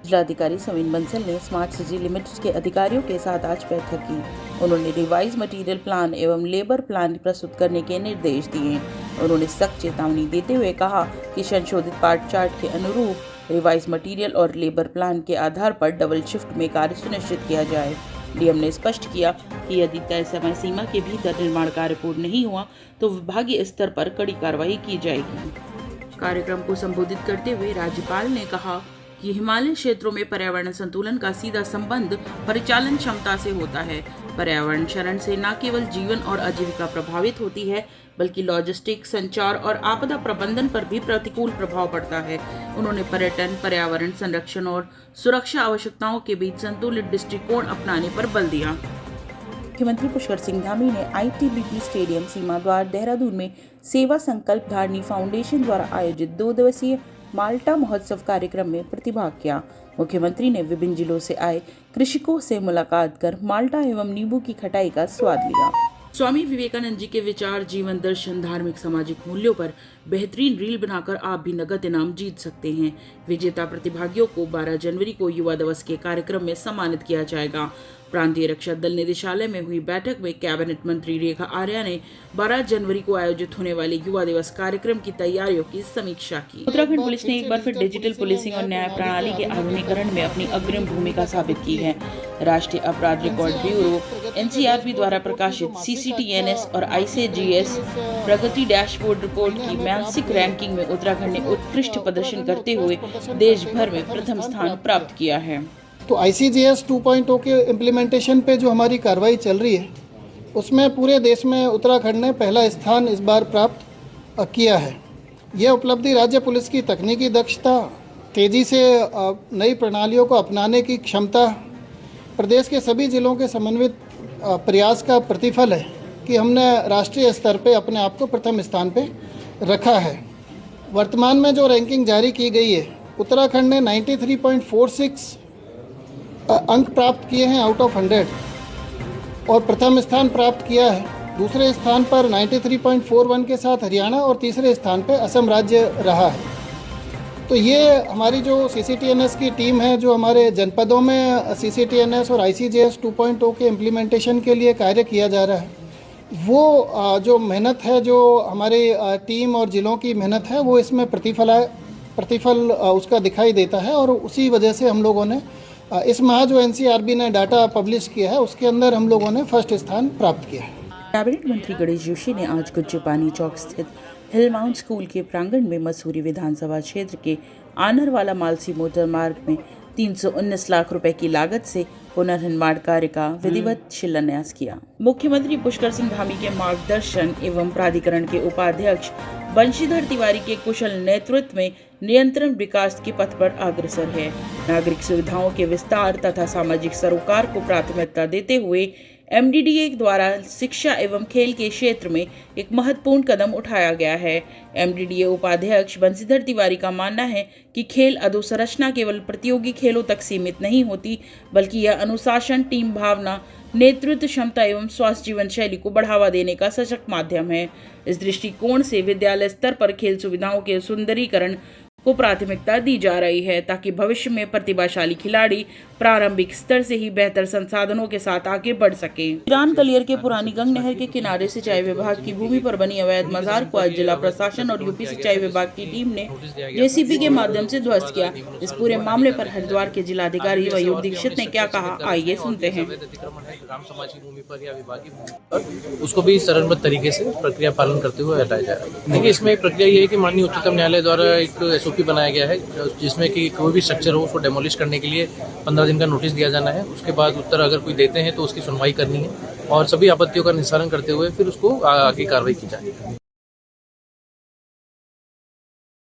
जिलाधिकारी समीन बंसल ने smart city limited के अधिकारियों के साथ आज बैठक की। उन्होंने रिवाइज मटेरियल प्लान एवं लेबर प्लान प्रस्तुत करने के निर्देश दिए। उन्होंने सख्त चेतावनी देते हुए कहा कि संशोधित पार्ट चार्ट के अनुरूप रिवाइज मटेरियल और लेबर प्लान के आधार पर डबल शिफ्ट में कार्य सुनिश्चित किया जाए। डीएम ने स्पष्ट किया कि यदि तय समय सीमा के भीतर निर्माण कार्य पूर्ण नहीं हुआ तो विभागीय स्तर पर कड़ी कार्रवाई की जाएगी। कार्यक्रम को संबोधित करते हुए राज्यपाल ने कहा कि हिमालय क्षेत्रों में पर्यावरण संतुलन का सीधा संबंध परिचालन क्षमता से होता है। पर्यावरण क्षरण से न केवल जीवन और आजीविका प्रभावित होती है बल्कि लॉजिस्टिक्स, संचार और आपदा प्रबंधन पर भी प्रतिकूल प्रभाव पड़ता है। उन्होंने पर्यटन, पर्यावरण संरक्षण और सुरक्षा आवश्यकताओं के बीच संतुलित दृष्टिकोण अपनाने पर बल दिया। मुख्यमंत्री पुष्कर सिंह धामी ने आईटीबीपी स्टेडियम सीमा द्वार देहरादून में सेवा संकल्प धारणी फाउंडेशन द्वारा आयोजित 2 दिवसीय माल्टा महोत्सव कार्यक्रम में प्रतिभाग किया। मुख्यमंत्री ने विभिन्न जिलों से आए कृषकों से मुलाकात कर माल्टा एवं नींबू की खटाई का स्वाद लिया। स्वामी विवेकानंद जी के विचार, जीवन दर्शन, धार्मिक सामाजिक मूल्यों पर बेहतरीन रील बनाकर आप भी नगद इनाम जीत सकते हैं। विजेता प्रतिभागियों को 12 जनवरी को युवा दिवस के कार्यक्रम में सम्मानित किया जाएगा। प्रांतीय रक्षा दल निदेशालय में हुई बैठक में कैबिनेट मंत्री रेखा आर्या ने 12 जनवरी को आयोजित होने वाले युवा दिवस कार्यक्रम की तैयारियों की समीक्षा की। उत्तराखंड पुलिस ने एक बार फिर डिजिटल पुलिसिंग और न्याय प्रणाली के आधुनिकीकरण में अपनी अग्रिम भूमिका साबित की है। राष्ट्रीय अपराध रिकॉर्ड ब्यूरो एनसीआरबी द्वारा प्रकाशित सीसीटीएनएस और आईसीजीएस प्रगति डैशबोर्ड रिपोर्ट की मासिक रैंकिंग में उत्तराखंड ने उत्कृष्ट प्रदर्शन करते हुए देश भर में प्रथम स्थान प्राप्त किया है। तो ICGS 2.0 के इम्प्लीमेंटेशन पे जो हमारी कार्रवाई चल रही है उसमें पूरे देश में उत्तराखंड ने पहला स्थान इस बार प्राप्त किया है। यह उपलब्धि राज्य पुलिस की तकनीकी दक्षता, तेज़ी से नई प्रणालियों को अपनाने की क्षमता, प्रदेश के सभी जिलों के समन्वित प्रयास का प्रतिफल है कि हमने राष्ट्रीय स्तर पे अपने आप को प्रथम स्थान पे रखा है। वर्तमान में जो रैंकिंग जारी की गई है, उत्तराखंड ने 93.46 अंक प्राप्त किए हैं आउट ऑफ 100 और प्रथम स्थान प्राप्त किया है। दूसरे स्थान पर 93.41 के साथ हरियाणा और तीसरे स्थान पर असम राज्य रहा है। तो ये हमारी जो CCTNS की टीम है, जो हमारे जनपदों में CCTNS और ICGS 2.0 के इम्प्लीमेंटेशन के लिए कार्य किया जा रहा है, वो जो मेहनत है, जो हमारी टीम और जिलों की मेहनत है, वो इसमें प्रतिफल उसका दिखाई देता है। और उसी वजह से हम लोगों ने इस माह जो NCRB ने डाटा पब्लिश किया है उसके अंदर हम लोगों ने फर्स्ट स्थान प्राप्त किया है। कैबिनेट मंत्री गणेश जोशी ने आज कुज्जपानी चौक स्थित हिल माउंट स्कूल के प्रांगण में मसूरी विधानसभा क्षेत्र के आनरवाला मालसी मोटर मार्ग में 319 लाख रुपए की लागत से पुनर्निर्माण कार्य का विधिवत शिलान्यास किया। मुख्यमंत्री पुष्कर सिंह धामी के मार्गदर्शन एवं प्राधिकरण के उपाध्यक्ष बंशीधर तिवारी के कुशल नेतृत्व में नियंत्रण विकास के पथ पर अग्रसर है। नागरिक सुविधाओं के विस्तार तथा सामाजिक सरोकार को प्राथमिकता देते हुए MDDA द्वारा शिक्षा एवं खेल के क्षेत्र में एक महत्वपूर्ण कदम उठाया गया है। MDDA उपाध्यक्ष बंशीधर तिवारी का मानना है कि खेल अधोसंरचना केवल प्रतियोगी खेलों तक सीमित नहीं होती, बल्कि यह अनुशासन, टीम भावना, नेतृत्व क्षमता एवं स्वास्थ्य जीवन शैली को बढ़ावा देने का सशक्त माध्यम है। इस दृष्टिकोण से विद्यालय स्तर पर खेल सुविधाओं के सुंदरीकरण को प्राथमिकता दी जा रही है ताकि भविष्य में प्रतिभाशाली खिलाड़ी प्रारंभिक स्तर से ही बेहतर संसाधनों के साथ आगे बढ़ सके। ईरान कलियर के पुरानी गंग नहर के किनारे सिंचाई विभाग की भूमि पर बनी अवैध मजार को आज जिला प्रशासन और यूपी सिंचाई विभाग की टीम ने JCB के माध्यम से ध्वस्त किया। इस पूरे मामले पर हरिद्वार के जिलाधिकारी मयूर दीक्षित ने क्या कहा, आइए सुनते हैं। उसको भी चरणबद्ध तरीके से प्रक्रिया पालन करते हुए हटाया जाएगा। देखिए, इसमें एक प्रक्रिया ये है कि माननीय उच्चतम न्यायालय द्वारा एक SOP बनाया गया है जिसमें कि कोई भी स्ट्रक्चर हो उसको डेमोलिश करने के लिए 15 दिन का नोटिस दिया जाना है। उसके बाद उत्तर अगर कोई देते हैं तो उसकी सुनवाई करनी है और सभी आपत्तियों का निस्तारण करते हुए फिर उसको आगे कार्रवाई की जाएगी।